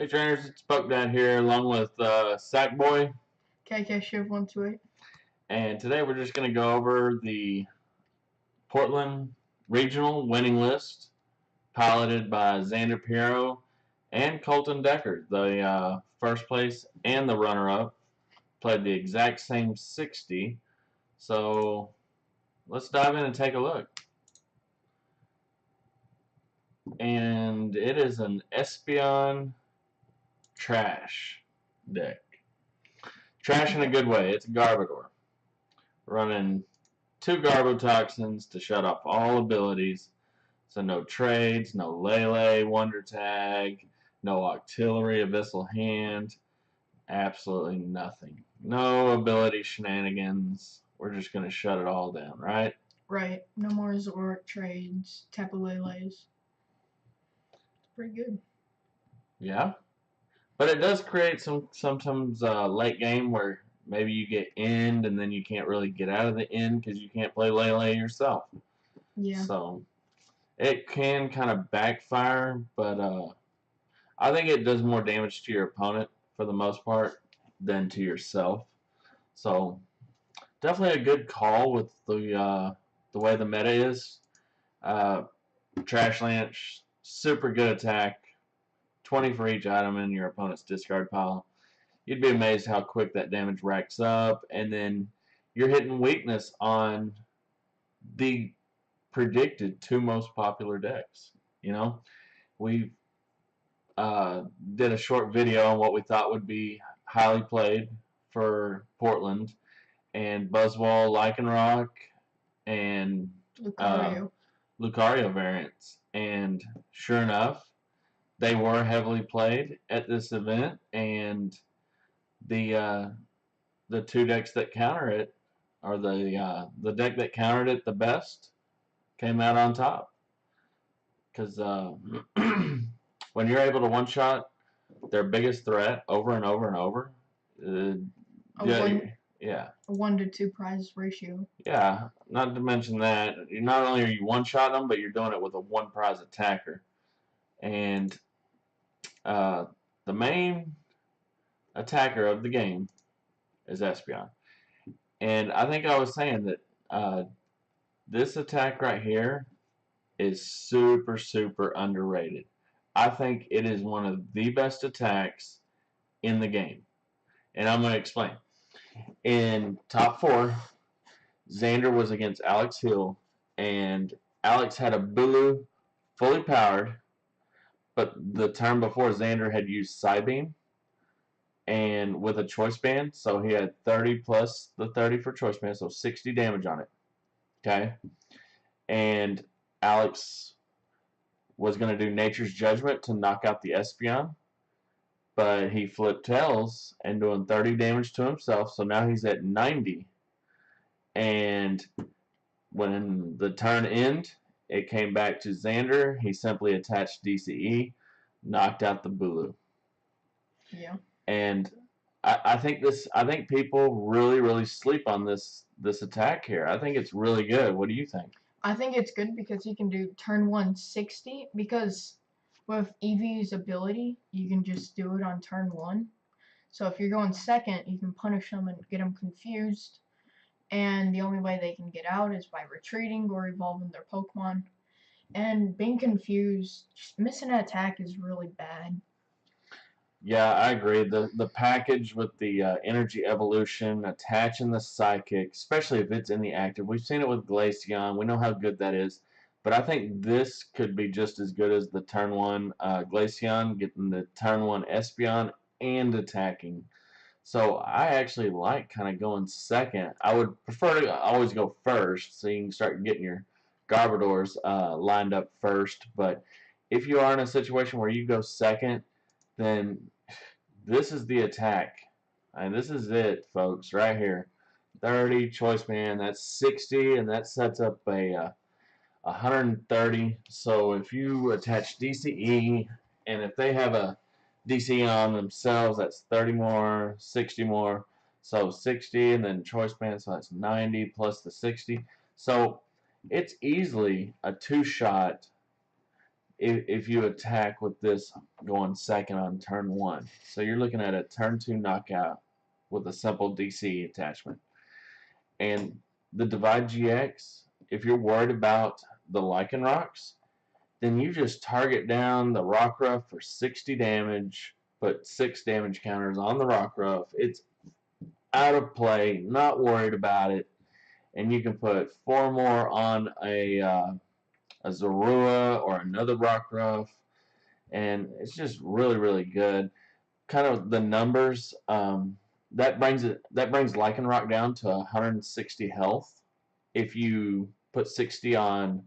Hey trainers, it's Buck down here along with Sackboy, KK Shiv 128. and today we're just going to go over the Portland Regional winning list, piloted by Xander Piero and Colton Decker. The first place and the runner-up played the exact same 60, so let's dive in and take a look. And it is an Espeon trash deck. Trash in a good way. It's a Garbodor. Running 2 Garbotoxins to shut off all abilities. So no trades, no Lele, Wonder Tag, no Octillery, Abyssal Hand, absolutely nothing. No ability shenanigans. We're just going to shut it all down, right? Right. No more Zoroark trades, Tapu Leles. It's pretty good. Yeah. But it does create sometimes late game where maybe you get end and then you can't really get out of the end because you can't play Lele yourself. Yeah. So it can kind of backfire, but I think it does more damage to your opponent for the most part than to yourself. So definitely a good call with the way the meta is. Trash Lance, super good attack, 20 for each item in your opponent's discard pile. You'd be amazed how quick that damage racks up, and then you're hitting weakness on the predicted 2 most popular decks. You know, we did a short video on what we thought would be highly played for Portland, and Buzzwole, Lycanroc, and Lucario. Lucario variants. And sure enough, they were heavily played at this event, and the 2 decks that counter it, or the deck that countered it the best, came out on top. Because when you're able to one-shot their biggest threat over and over and over, yeah. A 1 to 2 prize ratio. Yeah, not to mention that, not only are you one-shotting them, but you're doing it with a 1 prize attacker. And the main attacker of the game is Espeon. And I think I was saying that this attack right here is super, super underrated. I think it is one of the best attacks in the game. And I'm going to explain. In top 4, Xander was against Alex Hill, and Alex had a Bulu fully powered, but the turn before Xander had used Psybeam, and with a choice band, so he had 30 plus the 30 for choice band, so 60 damage on it. Okay? And Alex was going to do Nature's Judgment to knock out the Espeon, but he flipped tails and doing 30 damage to himself, so now he's at 90. And when the turn ended, it came back to Xander. He simply attached DCE, knocked out the Bulu. Yeah. And I think people really, really sleep on this attack here. I think it's really good. What do you think? I think it's good because you can do turn 1 60, because with Eevee's ability, you can just do it on turn 1. So if you're going second, you can punish them and get them confused. And the only way they can get out is by retreating or evolving their Pokemon. And being confused, just missing an attack is really bad. Yeah, I agree. The package with the energy evolution, attaching the psychic, especially if it's in the active. We've seen it with Glaceon. We know how good that is. But I think this could be just as good as the turn 1 Glaceon, getting the turn 1 Espeon and attacking. So I actually like kind of going second. I would prefer to always go first, so you can start getting your Garbodors lined up first. But if you are in a situation where you go second, then this is the attack. And this is it, folks, right here. 30 choice man, that's 60, and that sets up a 130. So if you attach DCE, and if they have a DC on themselves, that's 30 more, 60 more. So 60, and then choice band, so that's 90 plus the 60. So it's easily a 2-shot if you attack with this going second on turn 1. So you're looking at a turn 2 knockout with a simple DC attachment. And the Divide GX, if you're worried about the Lichen Rocks, then you just target down the Rockruff for 60 damage, put 6 damage counters on the Rockruff. It's out of play, not worried about it, and you can put 4 more on a Zorua or another Rockruff, and it's just really, really good. Kind of the numbers, that brings Lycanroc down to 160 health. If you put 60 on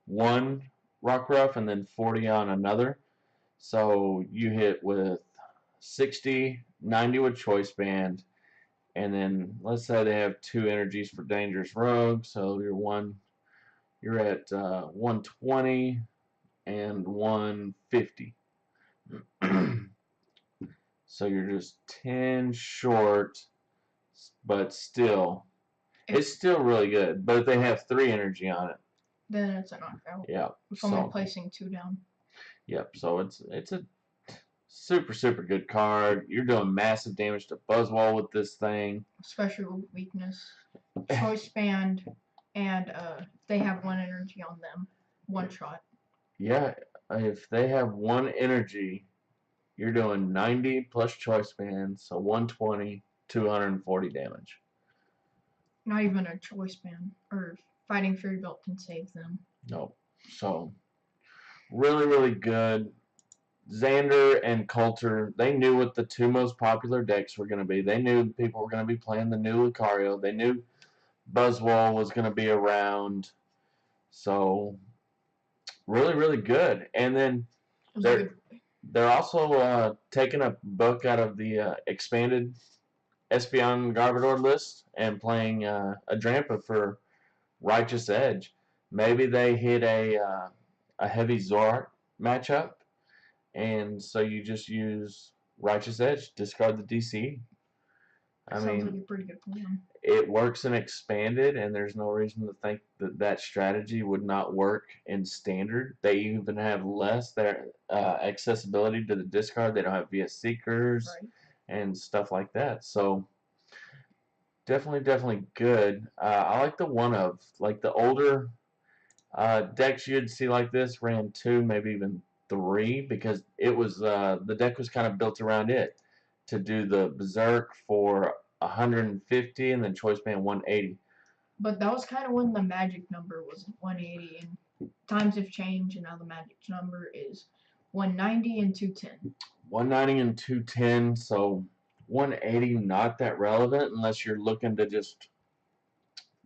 one Rockruff and then 40 on another, so you hit with 60, 90 with Choice Band, and then let's say they have 2 energies for Dangerous Rogue, so you're at 120 and 150. So you're just 10 short, but still, it's still really good. But if they have 3 energy on it, then it's a knockout. Yeah. If only placing 2 down. Yep. So it's a super, super good card. You're doing massive damage to Buzzwole with this thing. Special weakness, Choice Band, and they have 1 energy on them, 1 shot. Yeah, if they have 1 energy, you're doing 90 plus Choice Band, so 120, 240 damage. Not even a Choice Band or Fighting Fury Belt can save them. Nope. So really, really good. Xander and Coulter, they knew what the 2 most popular decks were going to be. They knew people were going to be playing the new Lucario. They knew Buzzwole was going to be around. So really, really good. And then they're also taking a book out of the expanded Espeon Garbodor list and playing a Drampa for Righteous Edge. Maybe they hit a heavy Zoroark matchup, and so you just use Righteous Edge, discard the DC. Sounds like a pretty good plan. It works in expanded, and there's no reason to think that that strategy would not work in standard. They even have less accessibility to the discard. They don't have VS Seekers and stuff like that. So definitely good. I like the one of, like, the older decks you'd see like this ran 2, maybe even 3, because it was the deck was kind of built around it to do the Berserk for 150 and then Choice Band 180. But that was kind of when the magic number was 180, and times have changed, and now the magic number is 190 and 210. 190 and 210, so 180 not that relevant unless you're looking to just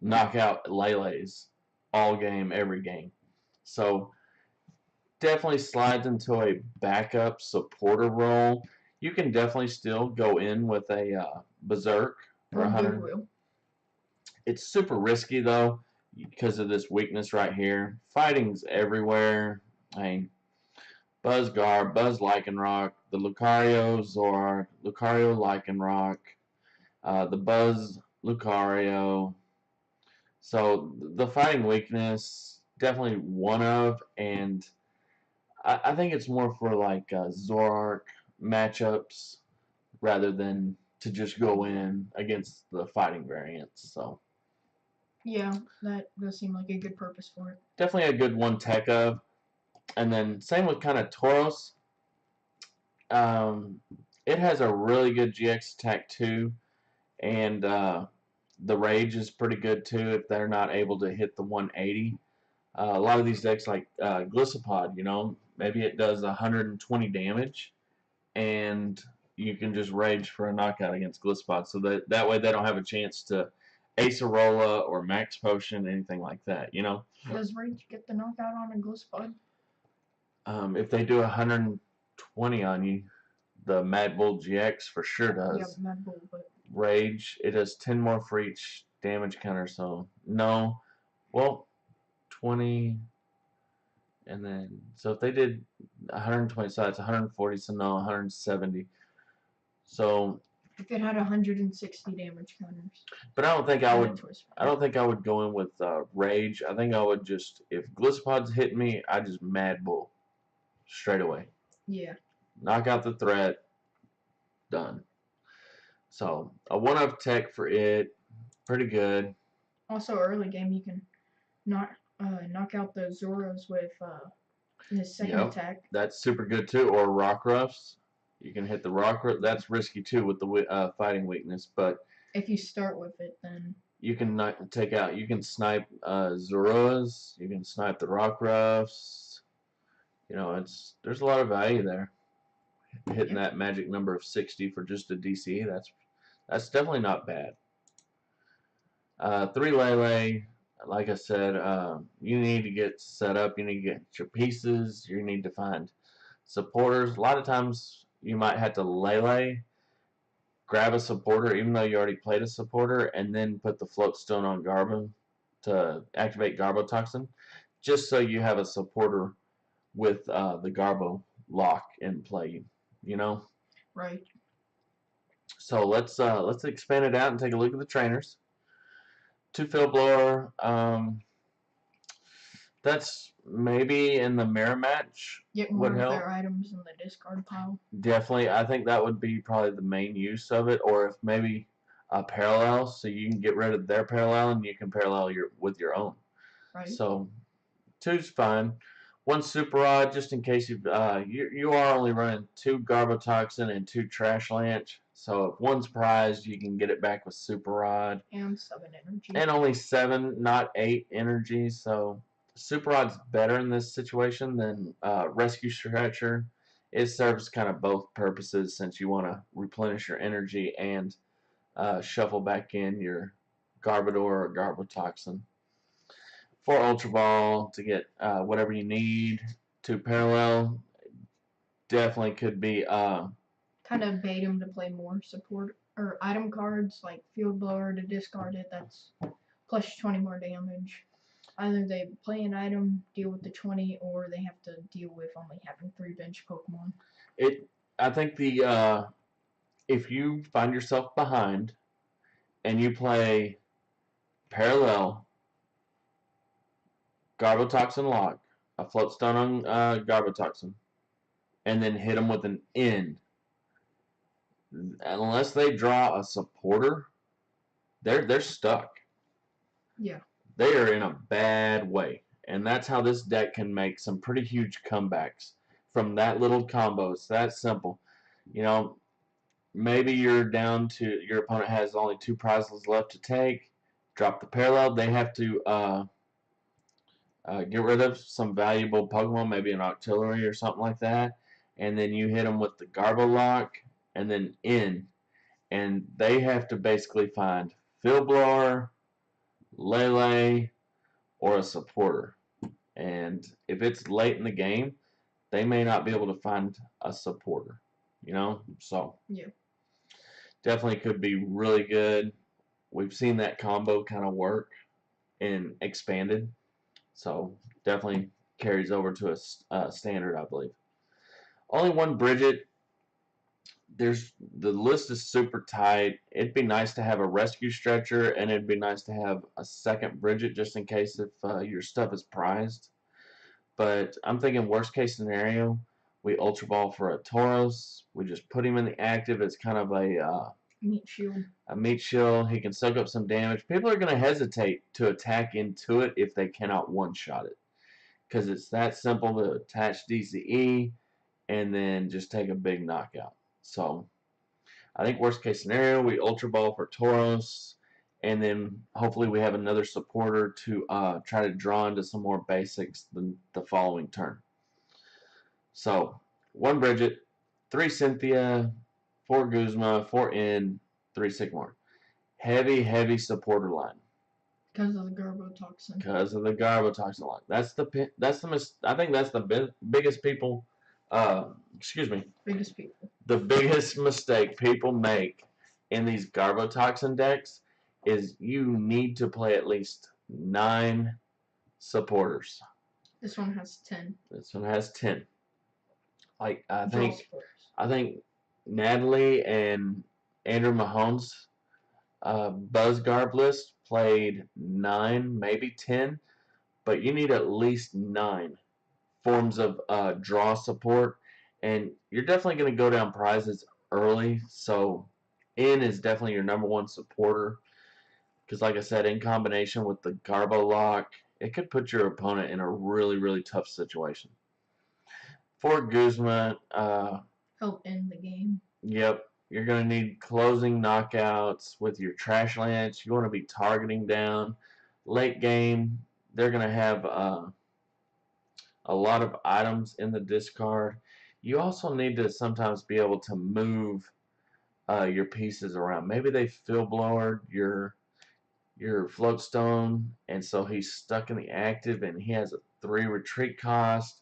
knock out Lele's all game, every game. So definitely slides into a backup supporter role. You can definitely still go in with a Berserk for 100. It's super risky though because of this weakness right here. Fighting's everywhere. I mean, Buzzgar, Buzz Lycanroc, the Lucario Zoroark, Lucario Lycanroc, the Buzz Lucario. So the fighting weakness, definitely one of, and I think it's more for like Zoroark matchups rather than to just go in against the fighting variants. So yeah, that does seem like a good purpose for it. Definitely a good one tech of. And then same with kind of Tauros. It has a really good GX attack too, and the Rage is pretty good too if they're not able to hit the 180. A lot of these decks like Gliscopod, maybe it does 120 damage, and you can just Rage for a knockout against Gliscopod. So that way they don't have a chance to Acerola or Max Potion, anything like that, Does Rage get the knockout on a Gliscopod? If they do 120 on you, the Mad Bull GX for sure does. Yeah, Mad Bull, but Rage, it does 10 more for each damage counter, so no. Well, 20, and then, so if they did 120, so that's 140, so no, 170. So if it had 160 damage counters. But I don't think I would go in with Rage. I think I would just, if Gliscopod's hitting me, I just Mad Bull. straight away. Yeah. Knock out the threat. Done. So a 1-up tech for it. Pretty good. Also, early game you can knock out the Zoros with his second attack. That's super good too. Or rock roughs. You can hit the rock ruff. That's risky too with the fighting weakness. But if you start with it, then you can take out. You can snipe Zoros. You can snipe the rock roughs. You know, there's a lot of value there. Hitting that magic number of 60 for just a DC. That's definitely not bad. 3 Lele, like I said, you need to get set up. You need to get your pieces. You need to find supporters. A lot of times you might have to Lele, grab a supporter, even though you already played a supporter, and then put the float stone on Garbo to activate Garbotoxin, just so you have a supporter with the Garbo lock in play. You know. Right. So let's expand it out and take a look at the trainers. 2 Field Blower. That's maybe in the mirror match. Get more of their items in the discard pile. Definitely, I think that would be probably the main use of it, or if maybe a parallel, so you can get rid of their parallel and you can parallel with your own. Right. So 2's fine. 1 Super Rod, just in case you are only running 2 Garbotoxin and 2 Trash Lance. So if one's prized, you can get it back with Super Rod. And 7 energy. And only 7, not 8 energy. So Super Rod's better in this situation than Rescue Stretcher. It serves kind of both purposes since you want to replenish your energy and shuffle back in your Garbodor or Garbotoxin. 4 Ultra Ball to get whatever you need. 2 Parallel definitely could be kind of bait him to play more support or item cards like Field Blower to discard it. That's plus 20 more damage. Either they play an item, deal with the 20, or they have to deal with only having 3 bench Pokemon. I think if you find yourself behind and you play Parallel, Garbotoxin Lock, a Floatstone on Garbotoxin, and then hit them with an N, unless they draw a supporter, they're stuck. Yeah. They are in a bad way. And that's how this deck can make some pretty huge comebacks from that little combo. It's that simple. You know, maybe you're down to, your opponent has only 2 prizes left to take. Drop the parallel. They have to get rid of some valuable Pokemon, maybe an Octillery or something like that. And then you hit them with the Garbo Lock and then in. And they have to basically find Field Blower, Lele, or a supporter. And if it's late in the game, they may not be able to find a supporter. You know? So yeah, definitely could be really good. We've seen that combo kind of work in Expanded. So definitely carries over to a standard, I believe. Only 1 Bridget. The list is super tight. It'd be nice to have a Rescue Stretcher, and it'd be nice to have a second Bridget just in case if your stuff is prized. But I'm thinking worst case scenario, we Ultra Ball for a Tauros. We just put him in the active as kind of a meat shield. A meat shield. He can soak up some damage. People are going to hesitate to attack into it if they cannot one-shot it, because it's that simple to attach DCE and then just take a big knockout. So I think worst case scenario, we Ultra Ball for Tauros, and then hopefully we have another supporter to try to draw into some more basics the following turn. So 1 Bridget, 3 Cynthia, 4 Guzma, 4 N, 3 Sycamore. Heavy supporter line. Because of the Garbotoxin. Because of the Garbotoxin line. I think that's the biggest people. Biggest people. The biggest mistake people make in these Garbotoxin decks is you need to play at least 9 supporters. This one has 10. This one has 10. Like I think Natalie and Andrew Mahone's Buzz Garb list played 9, maybe 10, but you need at least 9 forms of draw support, and you're definitely going to go down prizes early. So N is definitely your number one supporter because, like I said, in combination with the Garbo lock, it could put your opponent in a really, really tough situation. For Guzma, Help end the game. yep, you're going to need closing knockouts with your Trash Lance. You want to be targeting down. Late game, they're going to have a lot of items in the discard. You also need to sometimes be able to move your pieces around. Maybe they fill blowered your float stone, and so he's stuck in the active, and he has a 3 retreat cost.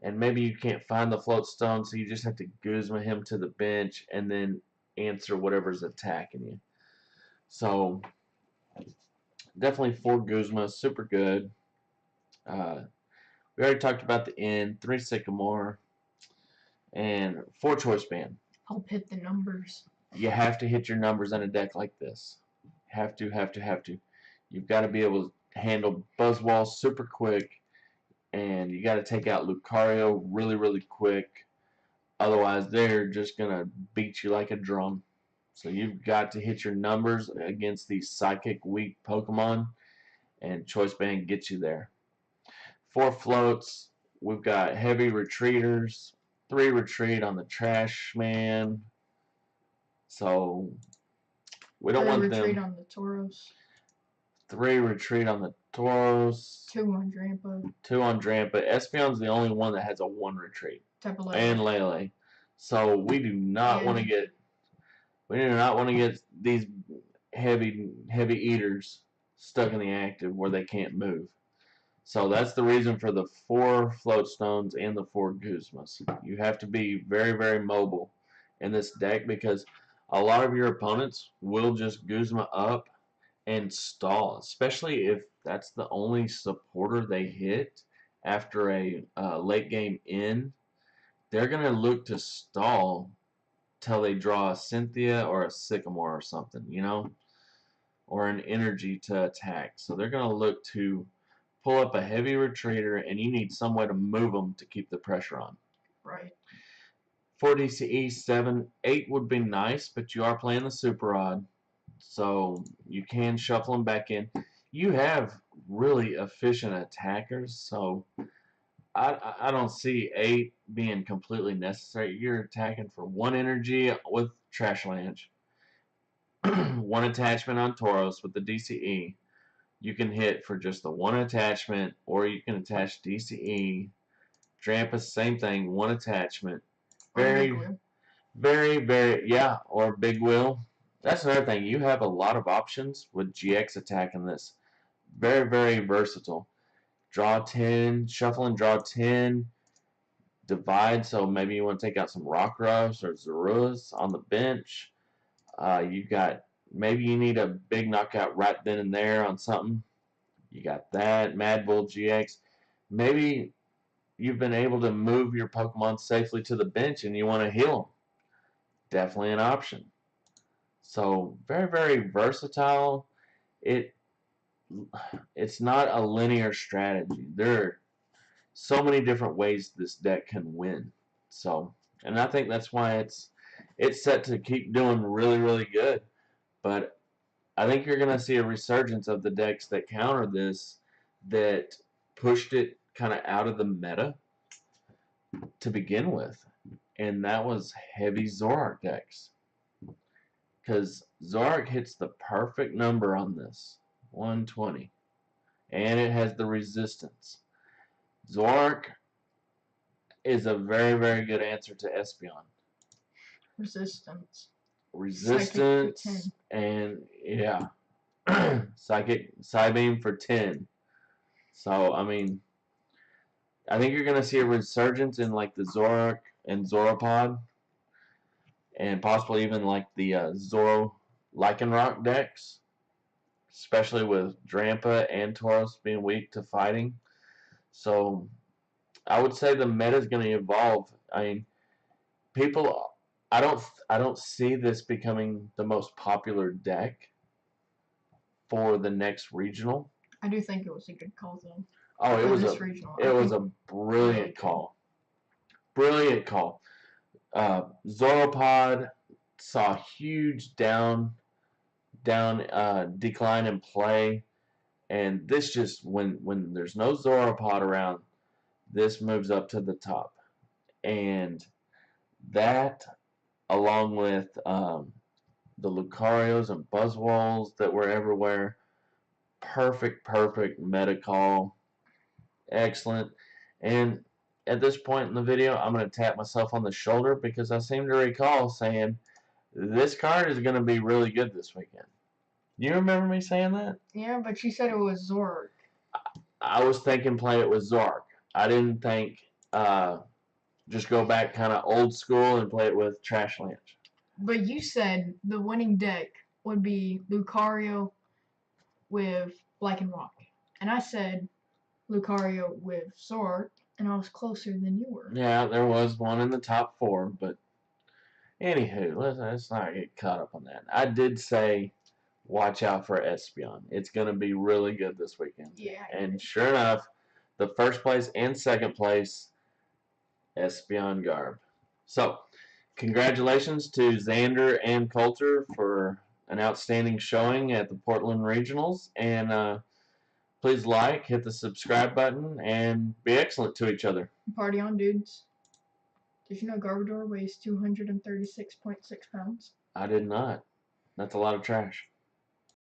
And maybe you can't find the float stone, so you just have to Guzma him to the bench and then answer whatever's attacking you. So definitely 4 Guzma, super good. We already talked about the N, 3 Sycamore, and 4 Choice Band. Help hit the numbers. You have to hit your numbers on a deck like this. Have to. You've got to be able to handle Buzzwall super quick, and you got to take out Lucario really, really quick. Otherwise, they're just going to beat you like a drum. So you've got to hit your numbers against these psychic weak Pokemon, and Choice Band gets you there. 4 floats. We've got heavy retreaters. 3 retreat on the Trash Man. So we don't want them. 3 retreat on the Tauros. 3 retreat on the Tauros. 2 on Drampa. 2 on Drampa. Espeon's the only one that has a 1 retreat. Type of and Lele. So we do not want to get. We do not want to get these heavy eaters stuck in the active where they can't move. So that's the reason for the 4 float stones and the 4 Guzmas. You have to be very, very mobile in this deck because a lot of your opponents will just Guzma up and stall, especially if that's the only supporter they hit after a late game end. They're going to look to stall till they draw a Cynthia or a Sycamore or something, you know, or an energy to attack. So they're going to look to pull up a heavy retreater, and you need some way to move them to keep the pressure on. Right. 4 DCE, 7, 8 would be nice, but you are playing the Super Odd, so you can shuffle them back in. You have really efficient attackers, so I don't see 8 being completely necessary. You're attacking for 1 energy with Trash Lance, 1 attachment on Tauros with the DCE. You can hit for just the 1 attachment, or you can attach DCE. Drampa, same thing, 1 attachment. Very, yeah, or Big Wheel. That's another thing. You have a lot of options with GX attacking this. Very, very versatile. Draw 10, shuffle and draw 10. Divide, so maybe you want to take out some Rockruffs or Zorus on the bench. You got, maybe you need a big knockout right then and there on something. You got that. Mad Bull GX. Maybe you've been able to move your Pokemon safely to the bench and you want to heal them. Definitely an option. So very, very versatile. It's not a linear strategy. There are so many different ways this deck can win. So, and I think that's why it's set to keep doing really, really good. But I think you're going to see a resurgence of the decks that counter this, that pushed it kind of out of the meta to begin with. And that was heavy Zoroark decks. Because Zoroark hits the perfect number on this, 120. And it has the resistance. Zoroark is a very, very good answer to Espeon. Resistance and yeah. Psybeam for 10. So I mean, I think you're gonna see a resurgence in like the Zoroark and Zoropod, and possibly even like the Zoro Lycanroc decks, especially with Drampa and Tauros being weak to fighting. So I would say the meta is going to evolve. I mean, people, I don't see this becoming the most popular deck for the next regional. I do think it was a good call though. Oh, for this regional. it was a brilliant call. Brilliant call. Zoropod saw huge decline in play, and this just when there's no Zoropod around, this moves up to the top, and that along with the Lucarios and Buzzwoles that were everywhere, perfect meta call, excellent. And at this point in the video, I'm going to tap myself on the shoulder because I seem to recall saying this card is going to be really good this weekend. You remember me saying that? Yeah, but you said it was Zork. I was thinking play it with Zork. I didn't think just go back kind of old school and play it with Trash Lance. But you said the winning deck would be Lucario with Black and Rock. And I said Lucario with Zork, and I was closer than you were. Yeah, there was one in the top 4, but anywho, let's not get caught up on that. I did say watch out for Espeon. It's going to be really good this weekend. Yeah. And sure enough, the first place and second place, Espeon Garb. So, congratulations to Xander and Coulter for an outstanding showing at the Portland Regionals. And please hit the subscribe button, and be excellent to each other. Party on, dudes. Did you know Garbodor weighs 236.6 pounds? I did not. That's a lot of trash.